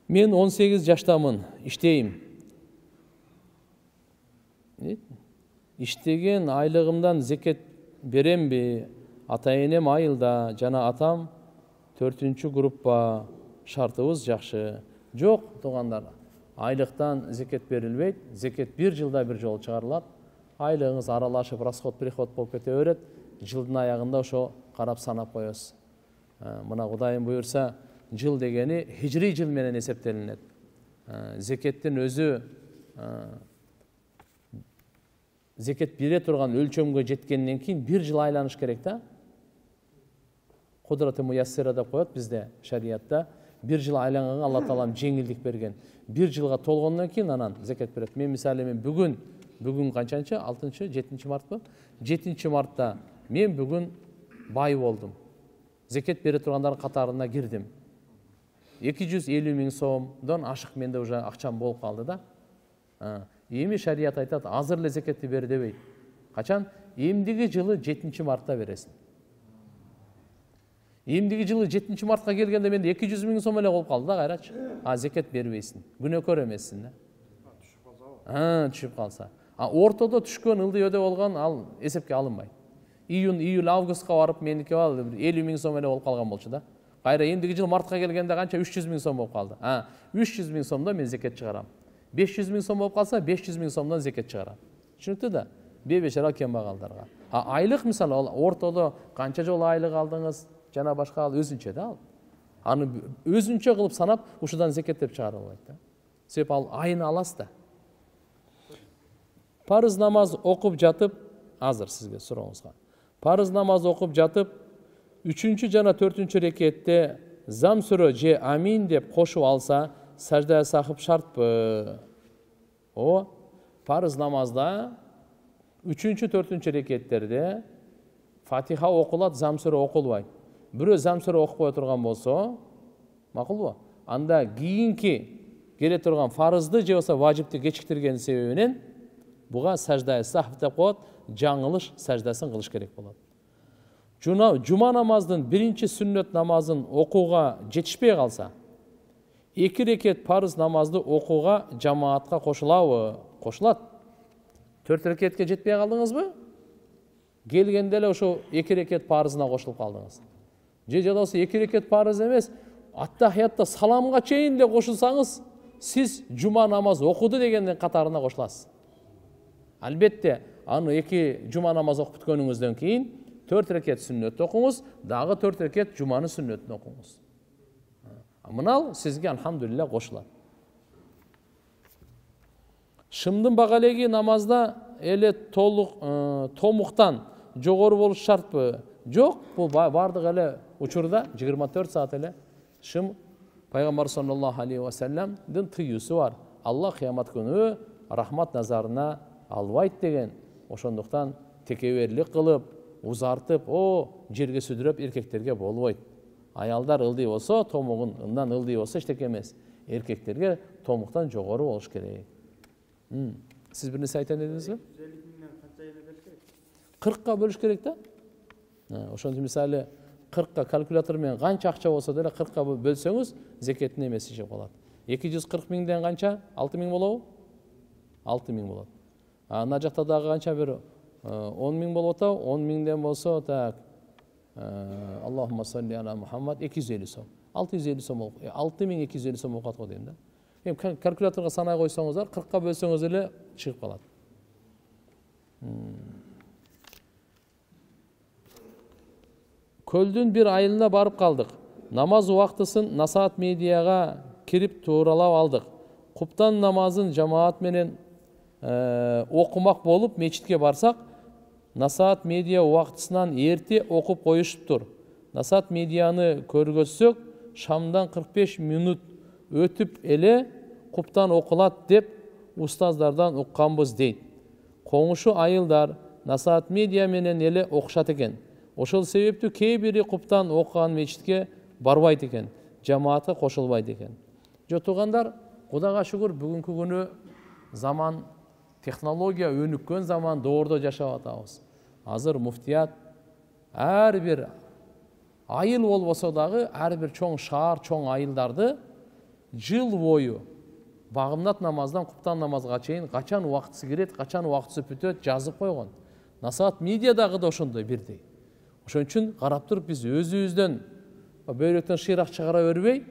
Мен 18 жаштамын, иштейм. Иштеген айлыгымдан зекет беремби? Ата-энем айылда, жана атам 4-чү группа. Шартыбыз жакшы. Жок, туугандар. Айлыктан зекет берилбейт. Зекет 1 жылда бир жолу чыгарылат. Айлыгыңыз аралашып, расход приход болуп кете берет. Жылдын аягында ошо карап санап коесуз. Мына Кудайым буйрса, жыл дегени хижри жыл менен эсептелинет. Зекеттин өзү зекет бере турган өлчөмгө жеткенден кийин 1 жыл айланыш керек да. Кудраты муяссира деп коет бизде шариятта. 1 жыл айланганга Алла Таалам жеңилдик берген. 1 жылга толгондон кийин анан зекет берет. Мен мисалы бүгүн канчанчы? 6-чы, 7-чи мартпы? 7-чи мартта мен бүгүн бай болдум. Зекет бере тургандардын катарына кирдим. 250 000 сомдон ашык менде уже акчам болуп калды да. Эми шарият айтат, азыр эле зекетти бер дебейт. Качан? Эмдиги жылы 7-чи мартта бересиң. Эмдиги жылы 7-чи мартка келгенде менде 200 000 сом эле болуп калды да кайрачы. Зекет бербейсиң. Күнөөкөр эмессиң да. Түшүп калса. Ортодо түшкөн ылдый өдө болгон ал эсепке алынбайт. Июль, августка барып меники 50 000 сом эле болуп калган болчу да. Кайра эмдиги жыл мартка келгенде канча 300 000 сом болуп калды. 300 000 сомдон мен зекет чыгарам. 500 000 сом болуп калса 500 000 сомдон зекет чыгарам. Түшүнүктүү да? Бебешара кембагалдарга. Айлык мисалы ортодо канча жолу айлык алдыңыз, жана башка ал өзүнчө да ал. Аны өзүнчө кылып санап, ушудан зекеттеп чыгара албайт да. Себеп ал айын аласыз да. Парыз намаз окуп жатып, азыр сизге сурооңузга. Парыз намаз окуп жатып, 3-чү жана 4-чү рекетте зам сүрө же амин деп кошуп алса, саждая сахып шартпы? Парыз намазда 3-чү 4-чү рекеттерде Фатиха окулат, зам сүрө окулбайт. Бирөө зам сүрө окупай турган болсо, макулбу? Анда кийинки келе турган фарызды же болсо важипти кечиктирген себебинен буга саждая сахв деп коет, жаңылыш саждасын кылыш керек болот. Жума намаздын 1-чи сүннөт намазын окууга жетишпей калса, 2 рекет парыз намазды окууга жамаатка кошулабы? Кошулат. 4 рекетке жетпей калдыңызбы? Келгенде эле ошо 2 рекет парызына кошулуп калдыңыз. Же болбосо 2 рекет парыз эмес, аттахиятта саламга чейин эле кошулсаңыз, сиз жума намаз окуду дегендин катарына кошуласыз. Албетте, аны 2 жума намаз окуп бүткөнүңүздөн кийин 4 рекет сүннөт окуңуз, дагы 4 рекет жуманы сүннөтүн окуңуз. Мынал сизге алхамдулилла кошулат. Шымдын багалеги намазда эле томуктан жогору болуш шартпы? Жок, бул бардык эле учурда 24 саат эле шым Пайгамбар саллаллаху алейхи ва салламдын тыюусу бар. Аллах кыямат күнү рахмат назарына албайт деген. Ошондуктан текеберлик кылып, узартып, жерге сүдүрөп эркектерге болбойт. Аялдар ылдый болсо, томугунан ылдый болсо эчтеке эмес. Эркектерге томуктан жогору болуш керек. Сиз бир нерсе айтайын дедиңизби? 40ка бөлүш керек да. Ошондо мисалы 40ка калькулятор менен канча акча болсо деле 40ка бөлсөңүз, зекеттин эмеси же болот. 240 000ден канча? 6 000 болобу? 6 000 болот. Ана жакта дагы канча бир 10 000 болуп атабы? 10 000ден болсо, так. Аллахумма салли ала Мухаммад 250 сом. 650 сом болуп. 6250 сом болуп атат дейм да. Эми калькуляторго санай койсоңуздар, 40ка бөлсөңүз эле чыгып калат. Көлдүн бир айылына барып калдык. Намаз убактысын Насаат медиага кирип тууралап алдык. Куптан намазын жамаат менен окумак болуп мечитке барсак, Насаат медиа убактысынан эрте окуп коюшуптур. Насаат медианы көргөзсөк, шамдан 45 минут өтүп эле куптан окулат деп устаздардан укканбыз дейт. Коңушу айылдар Насаат медиа менен эле окушат экен. Ошол себептүү кээ бири куптан окуган мечитке барбайт экен, жамаатка кошулбайт экен. Жотугандар, Кудайга шүгүр, бүгүнкү күнү заман, технология өнүккөн заман доордо жашап атабыз. Азыр муфтият ар бир айыл болбосо дагы ар бир чоң шаар, чоң айылдарды жыл бою багымнат намаздан куптан намазга чейин качан убактысы кирет, качан убактысы бүтөт жазып койгон. Насаат медиадагы да ошондой бирдей. Ошон үчүн карап туруп биз өзүбүздөн бөйрөктөн шыйрак чыгара бербей,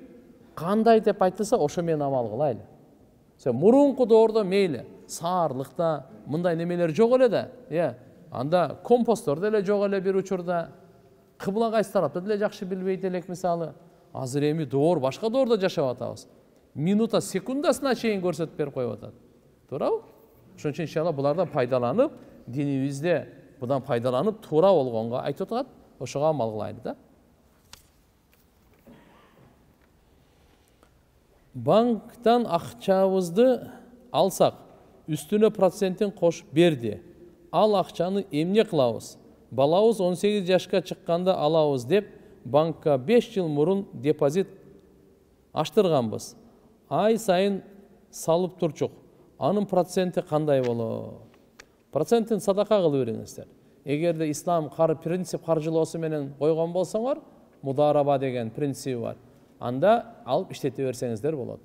кандай деп айтылса ошо менен амал кылайлы. Мурунку доордо мейли саарлыкта мындай немелер жок эле да, анда компостор деле жок эле бир учурда. Кыбла кайсы тарапта деле жакшы билбейт элек мисалы. Азыр эми доор башка доордо жашап атабыз. Минута секундасына чейин көрсөтүп берип коюп атат. Туурабы? Ошон үчүн иншалла булардан пайдаланып, динибизде будан пайдаланып туура болгонго айтып атат. Ошого амал кылайлы да. Банктан акчабызды алсак, үстүнө процентин кошуп берди. Ал акчаны эмне кылабыз? Балабыз 18 жашка чыкканда алабыз деп банкка 5 жыл мурун депозит аштырганбыз. Ай сайын салып турчук. Анын проценти кандай болот? Процентин садака кылып бериңиздер. Эгерде ислам принцип каржылоосу менен койгон болсоңор, мудараба деген принциби бар. Анда алып иштете берсеңиздер болот.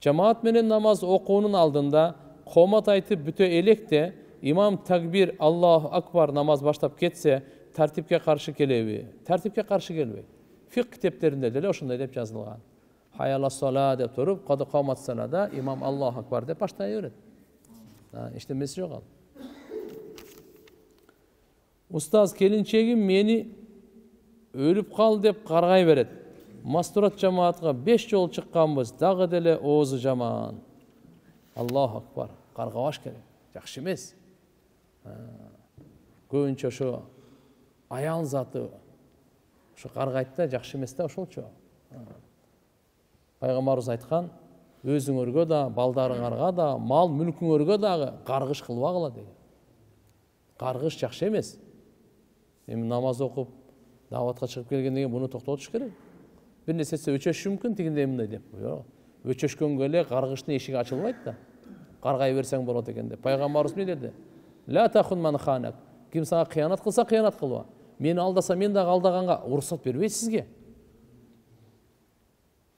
Жамаат менен намаз окуунун алдында коомат айтып бүтө электе имам такбир Аллаху акбар намаз баштап кетсе, тартипке каршы келеби? Тартипке каршы келбейт. Фик китептеринде деле ошондой деп жазылган. Хайяла сола деп туруп, кады коомат салада имам Аллаху акбар деп баштай берет. Эчтемеси жок ал. Устаз, келинчегим мени өлүп кал деп каргай берет. Мастурат жамаатка 5 жол чыкканбыз, дагы деле оозу жаман. Аллаху акбар. Каргабаш керек. Жакшы эмес. Көбүнчө ошо аял заты ошо каргайт да, жакшы эмес да ошолчу. Пайгамбарыбыз айткан, өзүңөргө да, балдарыңарга да, мал мүлкүңөргө дагы каргыш кылбагыла деген. Каргыш жакшы эмес. Эми намаз окуп, даватка чыгып келгенден кийин буну токтотуш керек. Бир нерсеси өчөшү мүмкүн, тигиндей мындай деп. Өчөшкөнгө эле каргыштын эшиги ачылбайт да. Каргай берсең болот экен деп. Пайгамбарыбыз эмне деди? Ла тахун ман ханак. Ким сага кыянат кылса, кыянат кылба. Мени алдаса, мен дагы алдаганга уруксат бербейт сизге.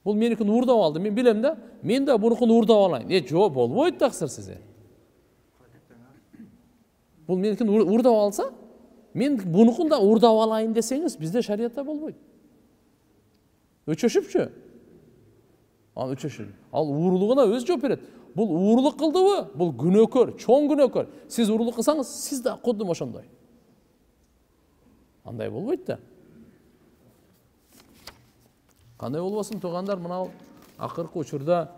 Бул меникин уурдап алды. Мен билем да, мен да бунукун уурдап алайын. Жок, болбойт таксыр сизе. Бул меникин уурдап алса, мен бунукун да уурдап алайын десеңиз, бизде шариятта болбойт. Өчөшүпчү. Ал өчөшүп. Ал уурулугуна өз жооп берет. Бул уурулук кылдыбы? Бул күнөөкөр, чоң күнөөкөр. Сиз уурулук кылсаңыз, сиз да кудум ошондой. Андай болбойт да. Кандай болбосун туугандар, мына акыркы учурда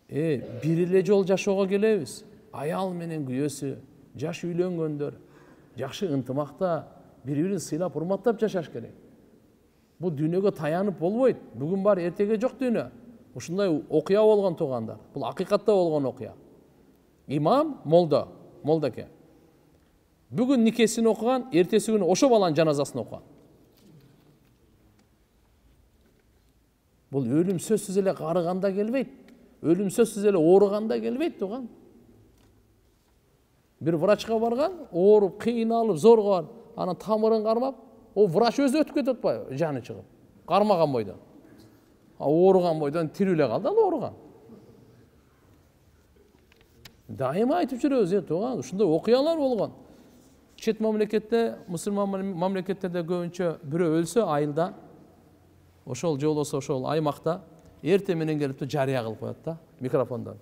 бир эле жол жашоого келебиз. Аял менен күйөөсү, жаш үйлөнгөндөр жакшы ынтымакта бири-бирин сыйлап, урматтап жашаш керек. Бул дүйнөгө таянып болбойт. Бүгүн бар, эртеге жок дүйнө. Ушундай окуя болгон туугандар. Бул акыйкатта болгон окуя. Имам, молдаке. Бүгүн никесин окуган, эртеси күнү ошо баланын жаназасын окуган. Бул өлүм сөзсүз эле карыганда келбейт. Өлүм сөзсүз эле ооруганда келбейт тууган. Бир врачка барган, ооруп, кыйналып, зоргор, анан тамырын кармап, о врач өзү өтүп кетип атпайбы, жаны чыгып. Кармаган бойдон. Ооруган бойдон тирүү эле калды, ал ооруган. Дайыма айтып жүрөбүз, тууган, ушундай окуялар болгон. Чет мамлекетте, мусулман мамлекеттерде көбүнчө бирөө өлсө айылда, ошол же болбосо ошол аймакта эртең менен келип жарыя кылып коет да, микрофондон.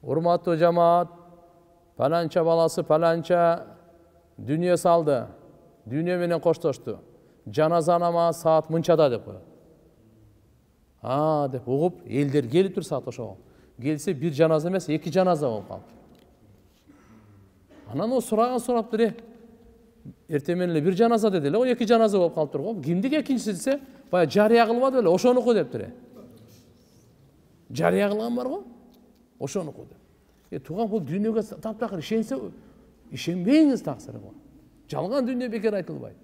Урматтуу жамаат, паланча баласы паланча дүние салды. Дүние менен коштошту. Жаназа намазы саат мынчада деп коет. Деп угуп, элдер келип тур саат ошого. Келсе бир жаназа эмес, 2 жаназа болуп калды. Анан сурап эртең менен эле бир жаназа деди эле, 2 жаназа болуп калып турган. Кимдик экинчиси десе, бая жарыя кылбады беле, ошонуку дептир. Жарыя кылган барго? Ошонуку деп. Тууган, бул дүйнөгө таптакыр ишенсе, ишенбейиңиз таксыры бул. Жалган дүйнө бекер айтылбайт.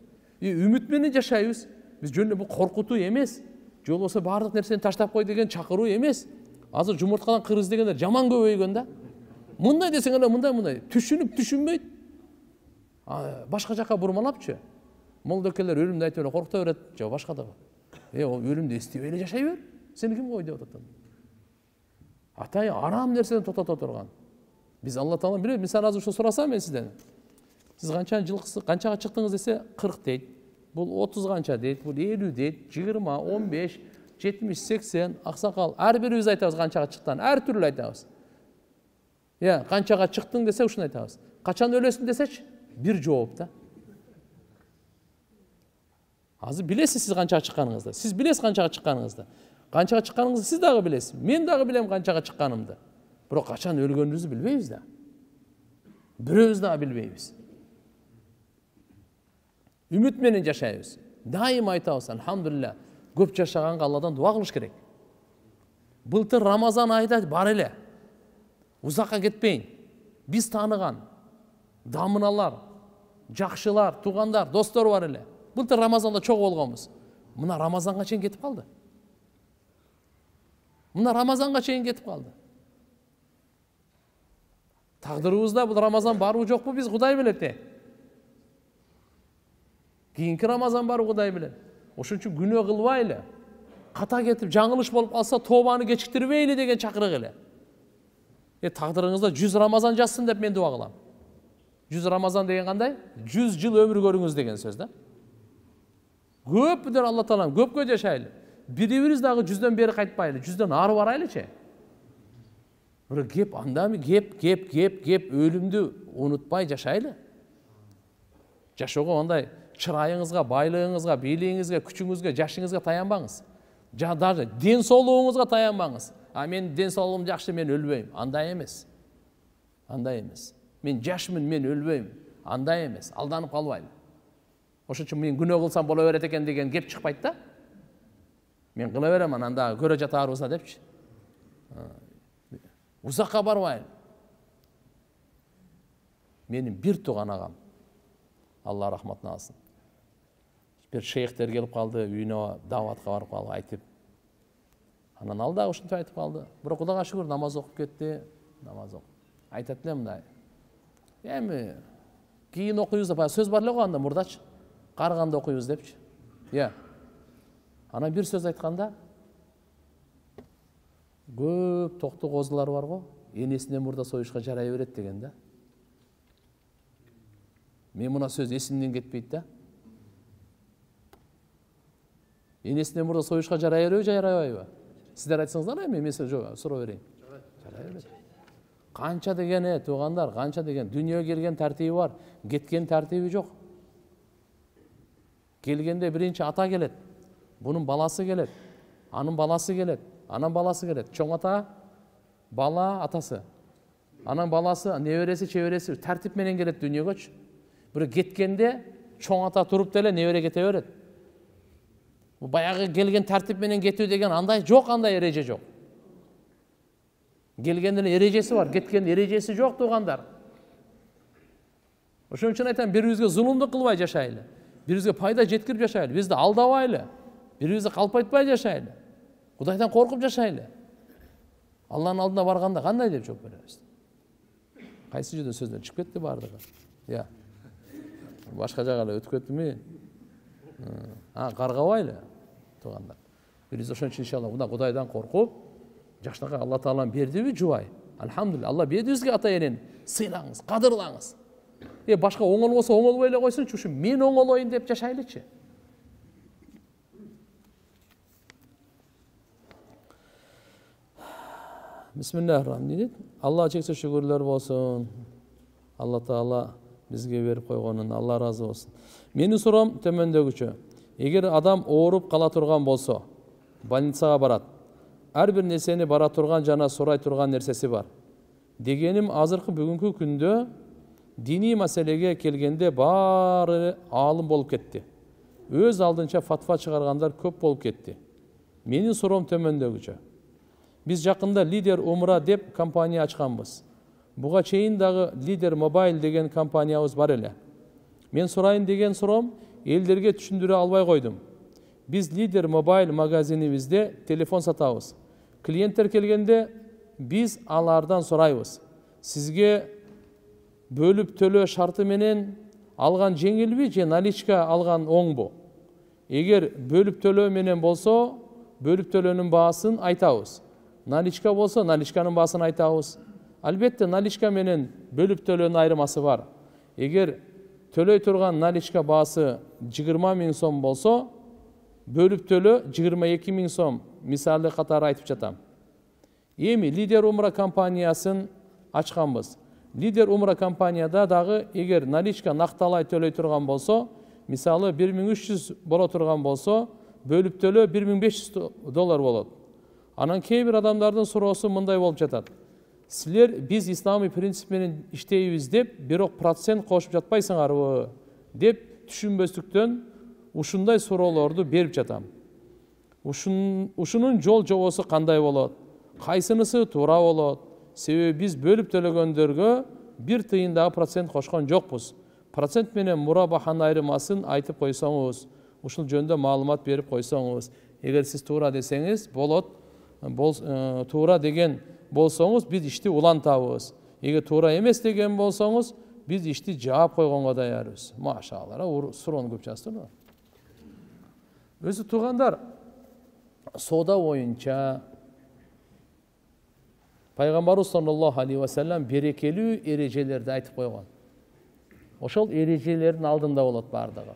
Үмүт менен жашайбыз. Биз жөн эле бул коркутуу эмес. Же болбосо баардык нерсени таштап кой деген чакыруу эмес. Азыр жумурткадан кыргыз дегендер жаман көбөйгөн да. Мындай десең эле мындай. Түшүнүп түшүнбөйт. Башка жака бурмалапчы. Молдокелер өлүмдү айтып эле коркута берет, же башка да. Ол өлүмдү эстебей эле жашай бер. Seni kim koydu деп атат? Атайы арам нерседен токтото турган. Биз Алла Таала билет, мен азыр ошо сурасам мен сизден. Сиз канчага чыктыңыз десе 40 дейт. Бул 30 канча дейт, бул 50 дейт, 20, 15, 70, 80 аксакал. Ар бирибиз айтабыз канчага чыктан, ар түрлүү айтабыз. Канчага чыктың десе ушуну айтабыз. Качан өлөсүң десечи, бир жооп да. Азыр билесиз сиз канчага чыкканыңызды. Сиз билесиз канчага чыкканыңызды. Канчага чыкканыңызды сиз дагы билесиз. Мен дагы билем канчага чыкканымды. Бирок качан өлгөнүбүздү билбейбиз да. Бирөөбүз дагы билбейбиз. Үмүт менен жашайбыз. Дайым айтабыз, алхамдулилля, көп жашаганга Алладан дуа кылыш керек. Былтыр Рамазан айда бар эле. Узакка кетпейин. Биз тааныган дамыналар, жакшылар, туугандар, достор бар эле. Былтыр Рамазанда чогуу болгонбуз. Мына Рамазанга чейин кетип калды. Тагдырыбызда бул Рамазан барбы жокпу биз Кудай билет. Кийинки Рамазан барбы Кудай билет. Ошон үчүн күнөө кылбайлы. Ката кетип жаңылыш болуп калса тообаны кечиктирбейли деген чакырык эле. Тагдырыңызда 100 Рамазан жазсын деп мен дуа кылам. 100 Рамазан деген кандай? 100 жыл өмүр көрүңүз деген сөз да. Көпүдөн Алла Таалам көпкө жашайлы. Бири-бирибиз дагы 100дөн бери кайтпайлы, 100дөн ары барайлычы. Бир кеп андамы кеп өлүмдү унутпай жашайлы. Жашоого андай чырайыңызга, байлыгыңызга, бийлигиңизге, күчүңүзгө, жашыңызга таянбаңыз. Даже ден соолугуңузга таянбаңыз. Мен ден соолугум жакшы, мен өлбөйм. Андай эмес. Мен жашмын, мен өлбөйм. Андай эмес. Алданып калбайлы. Ошон үчүн мен күнөө кылсам боло берет экен деген кеп чыкпайт да. Мен кыла берем, анан дагы көрө жатаарбыз депчи. Узакка барбайм. Менин бир тууган агам, Алла рахматына алсын. Бир шейхтер келип калды, үйүнө даватка барып калып айтып. Анан ал дагы ушинтип айтып калды. Бирок Кудайга шүгүр намаз окуп кетти, намаз окуп. Айтат эле мындай. Эми кийин окуйбуз деп сөз бар эле го анда мурдачы. Карганда окуйбуз депчи. Ана бир сөз айтканда, көп токту козулар бар го, энесинен мурда союшка жарай берет деген да. Мен мына сөз эсимден кетпейт да. Энесинен мурда союшка жарай береби, жарабайбы? Сиздер айтсаңыздар, мен суроо берейин. Жарай берет. Канча деген туугандар, канча деген дүйнөгө келген тартиби бар, кеткен тартиби жок. Келгенде биринчи ата келет. Bunun balası gelir. Anın balası gelir. Anan balası gelir. Çoğun ata, bala atası. Anan balası, neveresi, çevresi tertip menen gelir dünya göç. Bir getkende çoğun ata turup dele nevere gete öğret. Bu bayağı gelgen tertip menen getүү degen anday yok, anday ereje yok. Gelgenden erecesi var, getken erecesi yok tuğandar. Oşun için aytan biribizge zulumdu kılbay jaşaylı. Biribizge payda jetkirip jaşaylı. Bizde aldabaylı. Biribizди калпайтпай жашайлы. Кудайдан коркуп жашайлы. Алланын алдына барганда кандай деп жооп беребиз? Кайсы жерден сөздөн чыгып кетти бардыгы? Башка жака эле өтүп кеттими? Каргабайлы туугандар. Биз ошон үчүн иншалла мына Кудайдан коркуп, жаштарга Алла Таалам бердиби жубай. Алхамдулилла, Алла берди бизге ата энени. Сыйлаңыз, кадырлаңыз. Башка оңол болсо оңолбой эле койсунчу, ушу мен оңолоюн деп жашайлычы. Bismillahirrahmanirrahim. Allah çekse şükürler olsun. Allah Taala bizge berip koygonun Allah razı olsun. Menin sorum tömöndөгүчө. Эгер адам ооруп кала турган болсо, больницага барат. Ар бир нерсени бара турган жана сурай турган нерсеси бар. Дегеним азыркы бүгүнкү күндө диний маселеге келгенде баары аалым болуп кетти. Өз алдынча фатва чыгаргандар көп болуп кетти. Менин суром төмөндөгүчө. Biz жақында Лидер Умра деп компания ачканбыз. Буга чейин дагы Лидер Мобайл деген компаниябыз бар эле. Мен сурайын деген суром элдерге түшүндүрө албай койдум. Biz Лидер Мобайл магазинибизде телефон сатабыз. Клиенттер келгенде biz алардан сурайбыз. Сизге бөлүп төлөө шарты менен алган жеңилби же наличка алган оңбу? Эгер бөлүп төлөө менен болсо, бөлүп төлөөнүн баасын айтабыз. Наличка болсо наличканын баасын айтабыз. Албетте наличка менен бөлүп төлөөнүн айырмасы бар. Эгер төлөй турган наличка баасы 20 000 сом болсо, бөлүп төлөө 22 000 сом. Мисалы катары айтып жатам. Эми Лидер Умра компаниясын ачканбыз. Лидер Умра компанияда дагы эгер наличка накталай төлөй турган болсо, мисалы 1300 боло турган болсо, бөлүп төлөө $1500 болот. Анан кээ бир адамдардын суроосу мындай болуп жатат. Силер биз исламий принцип менен иштейбиз деп, бирок процент кошуп жатпайсыңарбы деп түшүнбөстүктөн ушундай суроолорду берип жатам. Ушунун жол жобосу кандай болот? Кайсынысы туура болот? Себеби биз бөлүп төлөгөндөргө бир тыйын дагы процент кошкон жокпуз. Процент менен мурабаханын айырмасын айтып койсоңуз, ушул жөнүндө маалымат берип койсоңуз, эгер сиз туура десеңиз болот, туура деген болсоңуз биз ишти улантабыз. Эгер туура эмес деген болсоңуз биз ишти жаап койгонго даярбыз. Машалла, суроону көп жаздыр. Өзү туугандар, соода боюнча Пайгамбарыбыз саллаллаху алейхи ва саллям берекелүү эрежелерди айтып койгон. Ошол эрежелердин алдында болот бардыгы.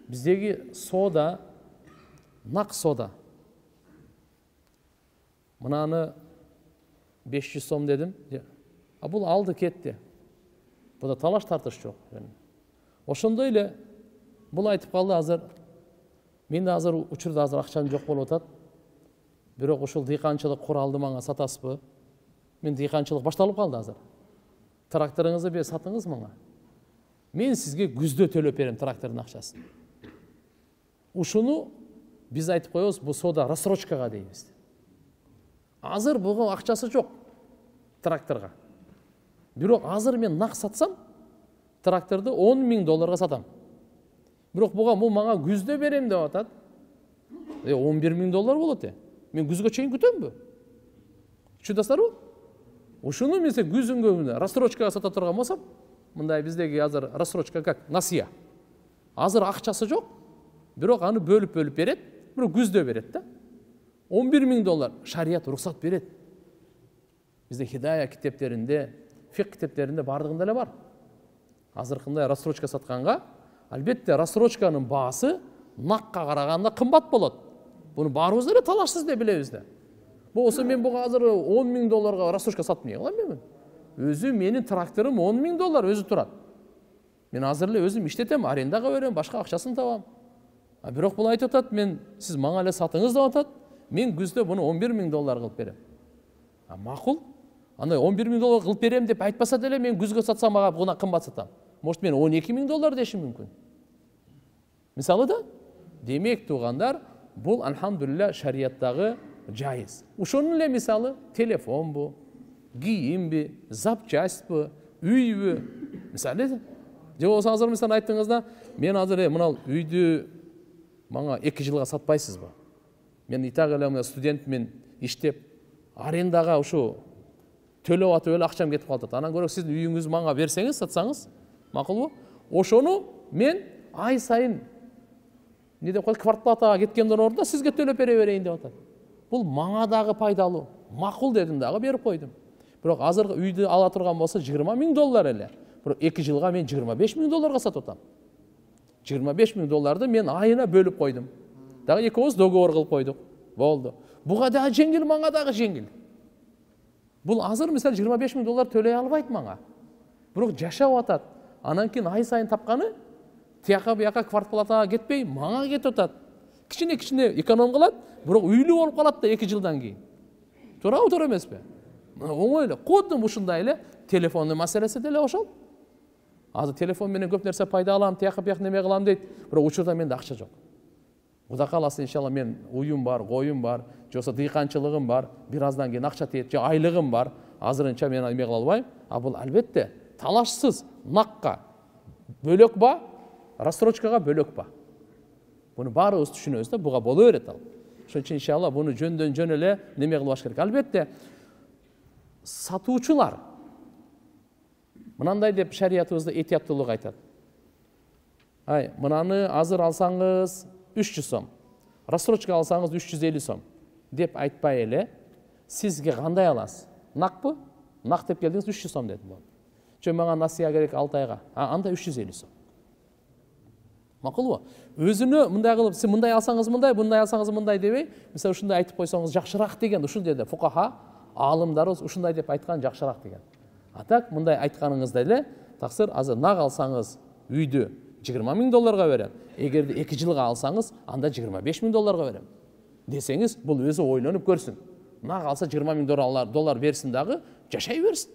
Биздеги соода, нак соода. Мынаны 500 сом дедим. Бул алды кетти. Буда талаш тартыш жок. Ошондой эле бул айтып калды азыр. Менде азыр учурда акчам жок болуп атат. Бирок ушул дыйканчылык куралды мага сатасызбы? Мен дыйканчылык башталып калды азыр. Тракторуңузду бер сатыңыз мага. Мен сизге күздө төлөп берем трактордун акчасын. Ушуну биз айтып коебуз, бул соода рассрочкага дейбиз. Азыр буга акчасы жок тракторга. Бирок азыр мен нак сатсам, тракторду $10,000 сатам. Бирок буга бул мага күздө берем деп атат. $11,000 болот. Мен күзгө чейин күтөмбү? Чудасыздарбы? Ушуну мен күзүнгө рассрочкага сата турган болсом, мындай биздеги азыр рассрочка как насыя. Азыр акчасы жок, бирок аны бөлүп берет, бирок күздө берет да. $11,000 шарият уруксат берет. Бизде хидая китептеринде, фик китептеринде бардыгында эле бар. Азыркындай рассрочка сатканга, албетте рассрочканын баасы накка караганда кымбат болот. Буну баарыбыз эле талашсыз деп билебиз да. Болсо мен буга азыр $10,000 рассрочка сатмай калам мен. Өзү менин тракторум $10,000 өзү турат. Мен азыр эле өзүм иштетем, арендага берем, башка акчасын табам. Бирок бул айтып атат, мен сиз мага эле сатыңыз деп атат. Мен күздө буну $11,000 кылып берем. Макул. Андай $11,000 кылып берем деп айтпаса деле мен күзгө сатсам мага буна кымбат сатам. Может мен $12,000 дешим мүмкүн. Мисалы да, демек туугандар, бул алхамдулилля шарияттагы жайыз. Ушунун эле мисалы телефонбу, кийимби, запчастьбы, үйбү. Мисалы, же болсо азыр мисалы айттыңызда, мен азыр мына үйдү мага 2 жылга сатпайсызбы? Мен итак эле студентмен иштеп, арендага ушу төлөп атып эле акчам кетип калат. Анан көрө сиздин үйүңүздү мага берсеңиз, сатсаңыз, макулбу? Ошону мен ай сайын не деп коет, квартплатага кеткенден ордуна сизге төлөп бере берейин деп атат. Бул мага дагы пайдалуу. Макул дедим дагы берип койдум. Бирок азыр үйдү ала турган болсо $20,000 эле. Бирок 2 жылга мен $25,000 сатып атам. $25,000 мен айына бөлүп койдум. Дагы экөөбүз договор кылып койдук. Болду. Буга дагы жеңил, мага дагы жеңил. Бул азыр мисалы $25,000 төлөй албайт мага. Бирок жашап атат. Анан кийин ай сайын тапканы тияка бияка квартплатага кетпей мага кетип атат. Кичине эконом кылат, бирок үйлүү болуп калат да 2 жылдан кийин. Туурабы, туура эмеспи? Оңой эле. Коддум ушундай эле телефондун маселеси деле ошол. Азыр телефон менен көп нерсе пайда алам, тияка бияка неме кылам дейт, бирок учурда менде акча жок. Кудай кааласа иншалла мен уюм бар, коюм бар, же болсо дыйканчылыгым бар, бир аздан кийин акча тиет, же айлыгым бар. Азырынча мен эме кыла албайм. Бул албетте талашсыз накка бөлөк ба, рассрочкага бөлөк ба. Буну баарыбыз түшүнөбүз да, буга боло берет ал. Ошон үчүн иншалла буну жөндөн жөн эле неме кылбаш керек. Албетте сатуучулар мынандай деп шариятыбызда этияттуулук айтат. Мынаны азыр алсаңыз 300 сом. рассрочка алсаңыз 350 сом деп айтпай эле сизге кандай аласыз? Накпы? Нак деп келдиңиз 300 сом дедим. Жо мага насыя керек 6 айга. Анда 350 сом. Макулбу? Өзүнө мындай кылып, сиз мындай алсаңыз мындай, мындай алсаңыз мындай дебей, мисалы ушундай айтып койсоңуз жакшыраак деген, ушул жерде фукаха аалымдарыбыз ушундай деп айткан жакшыраак деген. Так мындай айтканыңызда эле таксыр азыр нак алсаңыз үйдү 20 000 долларга берем. Эгерде 2 жылга алсаңыз, анда 25 000 долларга берем. Десеңиз, бул өзү ойлонуп көрсүн. Нак алса 20 000 доллар берсин дагы, жашай берсин.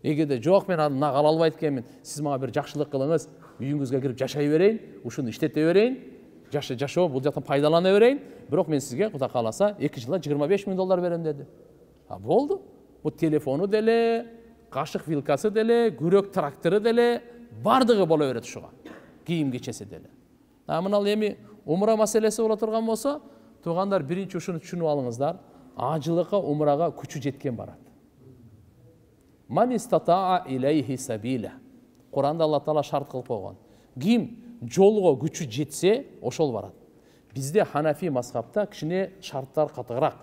Эгерде жок, мен аны нак ала албайт экенмин, сиз мага бир жакшылык кылыңыз, үйүңүзгө кирип жашай берейин, ушуну иштете берейин, жашоо бул жактан пайдалана берейин, бирок мен сизге Кудай кааласа 2 жылда 25 000 доллар берем деди. Болду. Бул телефону деле, кашык вилкасы деле, күрөк трактору деле, бардыгы боло берет ушуга. Кийим кечеси деле. Мына эми умра маселеси боло турган болсо, туугандар биринчи ушуну түшүнүп алыңыздар. Ажылыкка, умрага күчү жеткен барат. Ман истатаа илейхи сабила. Куранда Алла Таала шарт кылып койгон. Ким жолго күчү жетсе, ошол барат. Бизде Ханафи мазхабта кичине шарттар катыгыраак.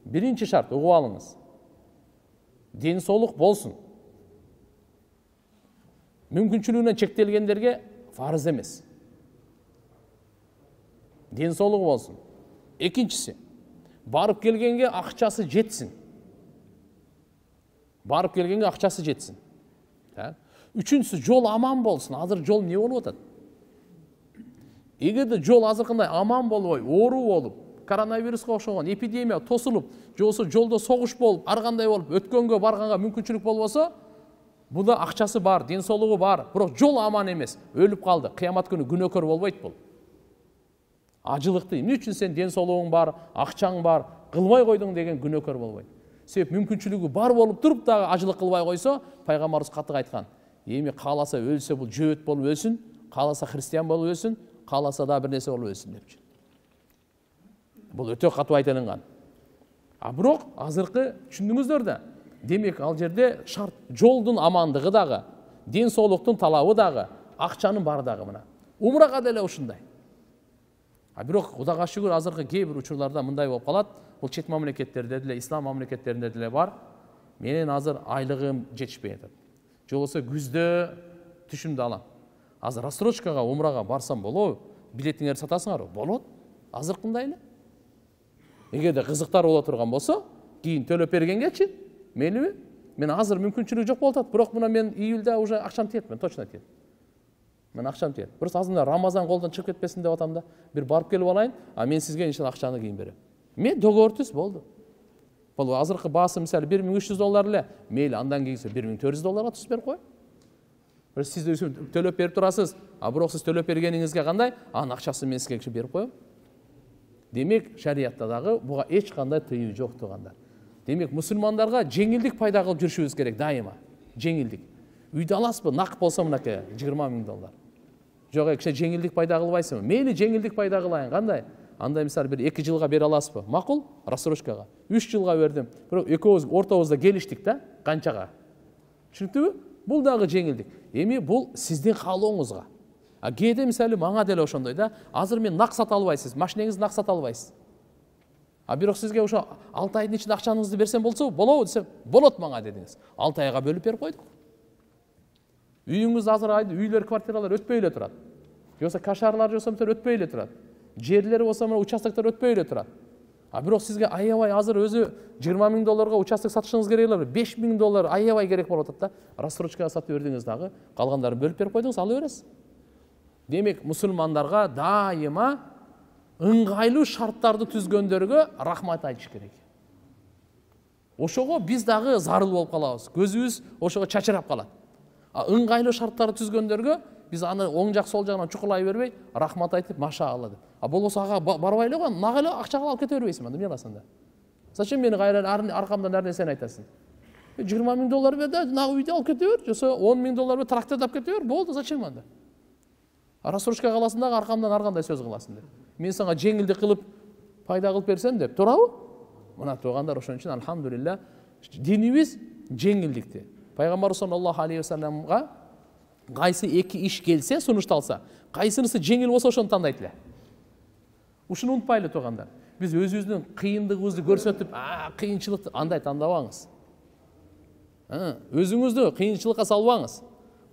Биринчи шарт, угуп алыңыз. Ден соолук болсун. Мүмкүнчүлүгүнөн чектелгендерге фарыз эмес. Ден соолугу болсун. Экинчиси, барып келгенге акчасы жетсин. Барып келгенге акчасы жетсин. Үчүнчүсү, жол аман болсун. Азыр жол эмне болуп атат? Эгерде жол азыркындай аман болбой, оору болуп, коронавируска окшогон эпидемия тосулуп, жолсо жолдо согуш болуп, ар кандай болуп, өткөнгө барганга мүмкүнчүлүк болбосо, буда акчасы бар, ден соолугу бар, бирок жол аман эмес, өлүп калды. Кыямат күнү күнөөкөр болбойт бул. Ажылыкты эмне үчүн сен ден соолугуң бар, акчаң бар, кылбай койдуң деген күнөөкөр болбойт. Себеп мүмкүнчүлүгү бар болуп туруп дагы ажылык кылбай койсо, пайгамбарыбыз катык айткан. Эми кааласа өлсө бул жөөт болуп өлсүн, кааласа христиан болуп өлсүн, кааласа да бир нерсе болуп өлсүн депчи. Бул өтө катуу айтылган. Бирок азыркы түшүндүңүздөр да. Демек ал жерде шарт жолдун амандыгы дагы, ден соолуктун талабы дагы, акчанын бары дагы мына. Умрага деле ушундай. Бирок Кудайга шүгүр азыркы кээ бир учурларда мындай болуп калат. Бул чет мамлекеттерде деле, ислам мамлекеттеринде деле бар. Менин азыр айлыгым жетишпей атат. Жолосо күздө түшүмдү алам. Азыр рассрочкага умрага барсам болобу? Билетиңерди сатасыңарбы? Болот. Азыркындай эле. Эгерде кызыктар боло турган болсо, кийин төлөп бергенгечи, мейлиби? Мен азыр мүмкүнчүлүк жок болуп атат. Бирок мына мен июлда уже акчам тиет, мен точно тиет. Мен акчам тиет. Бирок азырында Рамазан колдон чыгып кетпесин деп атам да. Бир барып келип алайын, мен сизге иншалла акчаны кийин берем. Мен договор түз болду. Бул азыркы баасы мисалы 1300 доллар эле, мейли андан кийинси 1400 долларга түз берип коюп. Бир сиз төлөп берип турасыз, бирок сиз төлөп бергениңизге кандай? Анын акчасын мен сизге берип коем. Демек, шариятта дагы буга эч кандай тыюу жок туугандар. Демек, мусулмандарга жеңилдик пайда кылып жүрүшүбүз керек дайыма. Жеңилдик. Үйдө аласызбы? Нак болсо мынакей 20 000 доллар. Жок, кичи жеңилдик пайда кылбайсыңбы? Мейли жеңилдик пайда кылайын, кандай? Анда мисалы бир 2 жылга бере аласызбы? Макул? Рассрочкага. 3 жылга бердим. Бирок экөөбүз ортобузда келиштик да, канчага? Түшүнүктүбү? Бул дагы жеңилдик. Эми бул сиздин каалооңузга. Кээде мисалы мага деле ошондой да, азыр мен нак сата албайсыз, машинеңизди нак сата албайсыз. Бирок сизге ошо 6 айдын ичинде акчаңызды берсем болсо, болобу десем, болот мага дедиңиз. 6 айга бөлүп берип койдук. Үйүңүз азыр үйлөр, квартиралар өтпөй эле турат. Жоксо кашарлар жосо өтпөй эле турат. Жерлери болсо мына участоктор өтпөй эле турат. Бирок сизге аябай азыр өзү 20 000 долларга участок сатышыңыз керек эле, 5 000 доллар аябай керек болуп атат да. Рассрочкага сатып бердиңиз дагы, калгандарын бөлүп берип койдуңуз, ала бересиз. Демек, мусулмандарга дайыма ыңгайлуу шарттарды түзгөндөргө рахмат айтыш керек. Ошого биз дагы зарыл болуп калабыз. Көзүбүз ошого чачырап калат. Ыңгайлуу шарттарды түзгөндөргө биз аны оң жак сол жагынан чукулай бербей, рахмат айтып, машаалла деп. Болбосо ага барбай эле койгон, нак эле акчага алып кете бербейсиң анда, эмне кыласың да? Зачем мени кайра аркамдан ар нерсени айтасың? 20 000 доллар бер да, нак үйдү алып кете бер, жоксо 10 000 доллар бер тракторду алып кете бер, болду, зачем анда? Рассрочкага аласың дагы аркамдан ар кандай сөз кыласың деп. Мен сага жеңилдик кылып, пайда кылып берсем деп, туурабы? Мына туугандар, ошон үчүн алхамдулилла динибиз жеңилдикти. Пайгамбар саллаллаху алейхи вассаламга кайсы эки иш келсе, сунушталса, кайсынысы жеңил болсо ошону тандайт эле. Ушуну унутпайлы туугандар. Биз өзүбүздүн кыйындыгыбызды көрсөтүп, кыйынчылыкты андай тандабаңыз. Өзүңүздү кыйынчылыкка салбаңыз.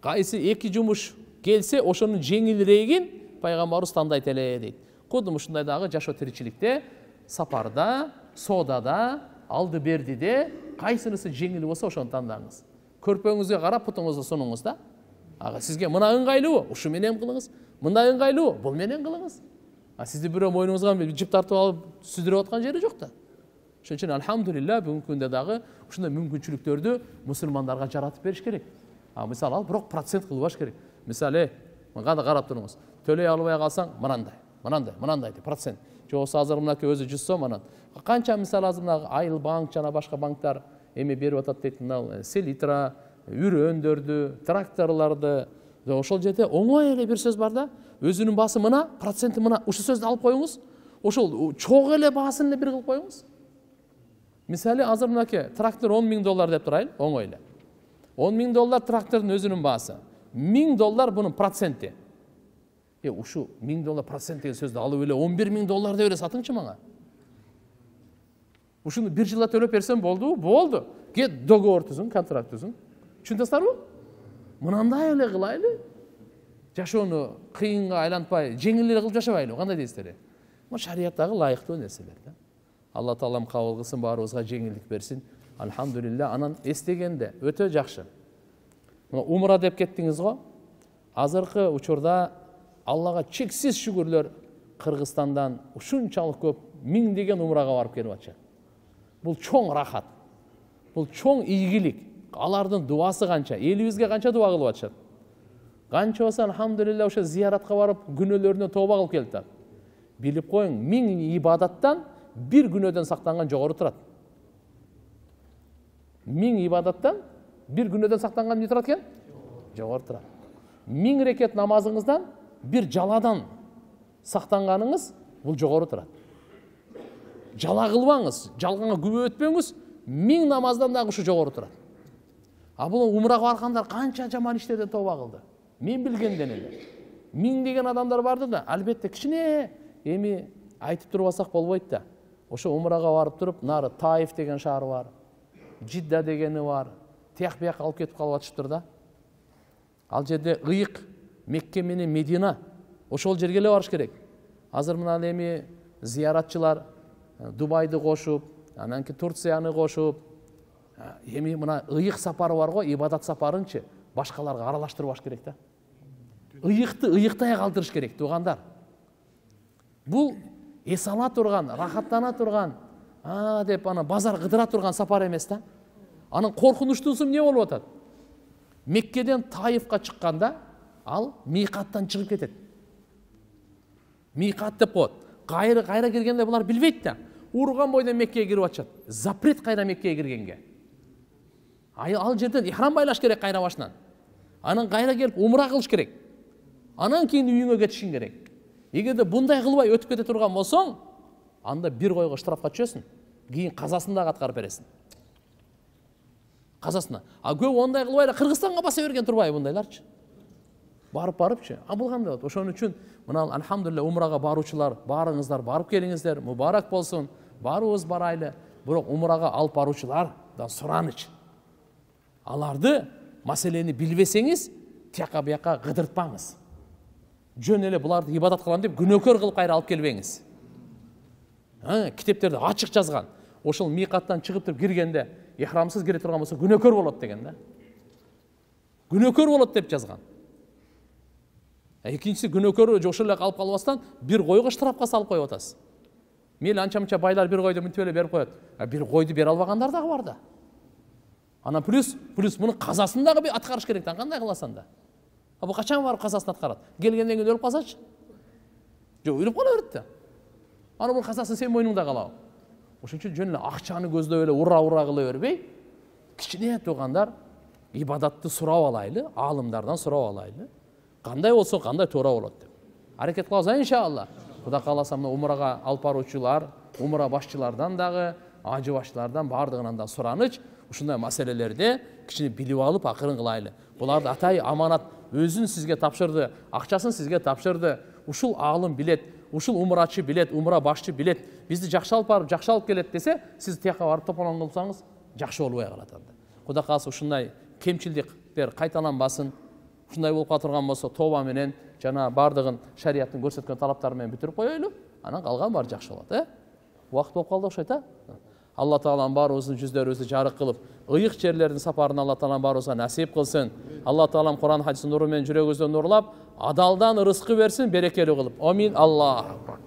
Кайсы эки жумуш келсе, ошонун жеңилирегин пайгамбарыбыз тандайт эле дейт. Кудум ушундайдагы жашоо тиричиликте, сапарда, соодада, алды бердиде кайсынысы жеңил болсо ошону тандаңыз. Көрпөңүзгө карап путуңузду сунуңуз да. Сизге мына ыңгайлуу, ушу менен кылыңыз. Мындай ыңгайлуу, бул менен кылыңыз. Сизди бирөө мойнуңузга жип тартып алып сүзүрүп аткан жери жок да. Ошон үчүн алхамдулилла бүгүнкү күндө дагы ушундай мүмкүнчүлүктөрдү мусулмандарга жаратып бериш керек. Мисалы ал бирок процент кылбаш керек. Мисалы, мага карап туруңуз. Төлөй албай калсаң, мынандай деп процент. Жоксо азыр мынакей өзү 100 сом анан. Канча мисалы азыр мына Айыл банк жана башка банктар эми берип атат дейт, мына селитра, үрөндөрдү, тракторларды. Ошол жерде оңой эле бир сөз бар да. Өзүнүн баасы мына, проценти мына. Ушул сөздү алып коюңуз. Ошол чоң эле баасын эле бир кылып коюңуз. Мисалы азыр мынакей трактор $10,000 деп турайлы, оңой эле. $10,000 трактордун өзүнүн баасы. $1,000 bunun проценти. Ушу $1,000 процент деген сөздү алып эле $11,000 деп эле сатыңчы мага. Ушуну бир жылда төлөп берсем болдубу? Болду. Кет договор түзүң, контракт түзүң. Түшүндүңүзбү? Мынандай эле кылайлы. Жашоону кыйынга айлантпай, жеңил эле кылып жашабайлы. Кандай дейсиздер? Бул шариаттагы лайыктуу нерселер да. Алла таалам кабыл кылсын, баарыбызга жеңилдик берсин. Алхамдулилла, анан эстегенде өтө жакшы. Умра деп кеттиңиз го. Азыркы учурда Аллага чексиз шүгүрлөр, Кыргызстандан ушунчалык көп миңдеген умрага барып келип атышат. Бул чоң рахат. Бул чоң ийгилик. Алардын дуасы канча, элибизге канча дуа кылып атышат. Канча болсо алхамдулилла ошо зияратка барып күнөөлөрүнө тооба кылып келиптир. Билип коюң, 1000 ибадаттан бир күнөөдөн сактанган жогору турат. 1000 ибадаттан бир күнөөдөн сактанган не турат экен? Жогору турат. 1000 рекет намазыңыздан бир жаладан сактанганыңыз бул жогору турат. Жала кылбаңыз, жалганга күбө өтпөңүз, 1000 намаздан дагы ушу жогору турат. Бул умрага баргандар канча жаман иштерден тооба кылды. Мен билгенден эле. 1000 деген адамдар барды да, албетте кичине эми айтып турбасак болбойт да. Ошо умрага барып туруп, нары Таиф деген шаар бар, Жидда дегени бар, тияк бияк алып кетип калып атышыптыр да. Ал жерде ыйык Мекке менен Медина, ошол жерге эле барыш керек. Азыр мына эми зияратчылар Дубайды кошуп, анан кийин Турцияны кошуп, эми мына ыйык сапары бар го, ибадат сапарынчы башкаларга аралаштырбаш керек да. Ыйыкты ыйыктай калтырыш керек, туугандар. Бул эс ала турган, рахаттана турган, деп ана базар кыдыра турган сапар эмес да. Анын коркунучтуусу эмне болуп атат? Меккеден Таифка чыкканда ал мийкаттан чыгып кетет. Мийкат деп коет. Кайра киргенде булар билбейт да. Урган бойдон Меккеге кирип атышат. Запрет кайра Меккеге киргенге. Ал жерден ихрам байлаш керек кайра башынан. Анан кайра келип умра кылыш керек. Анан кийин үйүңө кетишиң керек. Эгерде bunday кылбай өтүп кете турган болсоң, анда бир койго штрафка түшөсүң. Кийин казасын да аткарып бересиң. Казасына. Көп ондай кылбай эле Кыргызстанга баса берген турбайбы бундайларчы? Барыпчы. Бул кандай болот? Ошон үчүн мына алхамдулилла умрага баруучулар, баарыңыздар барып келиңиздер. Мубарак болсун. Барыбыз барайлы. Бирок умрага алып баруучулардан сураныч. Аларды маселени билбесеңиз, тияка бияка кыдыртпаңыз. Жөн эле буларды ибадат кылам деп күнөөкөр кылып кайра алып келбеңиз. Китептерде ачык жазган. Ошол мийкаттан чыгып туруп киргенде ихрамсыз кире турган болсо күнөөкөр болот деген да. Күнөөкөр болот деп жазган. Экинчиси күнөөкөр ошол эле калып калбастан бир койго штрафка салып коюп атасыз. Мейли анча-мынча байлар бир койду мынтип эле берип коет. Бир койду бере албагандар дагы бар да. Анан плюс мунун казасын дагы аткарыш керек да. Кандай кыласың да? Бул качан барып казасын аткарат? Келгенден кийин өлүп калсачы? Жок, өлүп кала берет да. Анан бул казасын сен мойнуңда калабы? Ошон үчүн жөн эле акчаны көздөп эле ура кыла бербей, кичине туугандар ибадатты сурап алайлы, аалымдардан сурап алайлы. Кандай болсо кандай туура болот деп. Аракет кылабыз иншалла. Кудай кааласа мына умрага алып баруучулар, умра башчылардан дагы, ажы башчылардан бардыгынан да сураныч. Ушундай маселелерде кичине билип алып акырын кылайлы. Буларды атай аманат өзүн сизге тапшырды, акчасын сизге тапшырды. Ушул аалым билет. ушул умрачы билет, умра башчы билет, бизди жакшы алып барып, жакшы алып келет десе, сиз тияка барып тополон кылсаңыз, жакшы болбой калат анда. Кудай кааласа ушундай кемчиликтер кайталанбасын. Ушундай болуп калган болсо, тоба менен жана бардыгын шариаттын көрсөткөн талаптары менен бүтүрүп коелу. Анан калган баары жакшы болот, Убакыт болуп калды окшойт, Алла Таалам баарыбыздын жүздөрүбүздү жарык кылып, ыйык жерлердин сапарын Алла Таалам баарыбызга насип кылсын. Алла Таалам Кур'ан хадистин нуру менен жүрөгүбүздү нурлап, адалдан ырыскы берсин, берекелүү кылып. Амин. Аллах.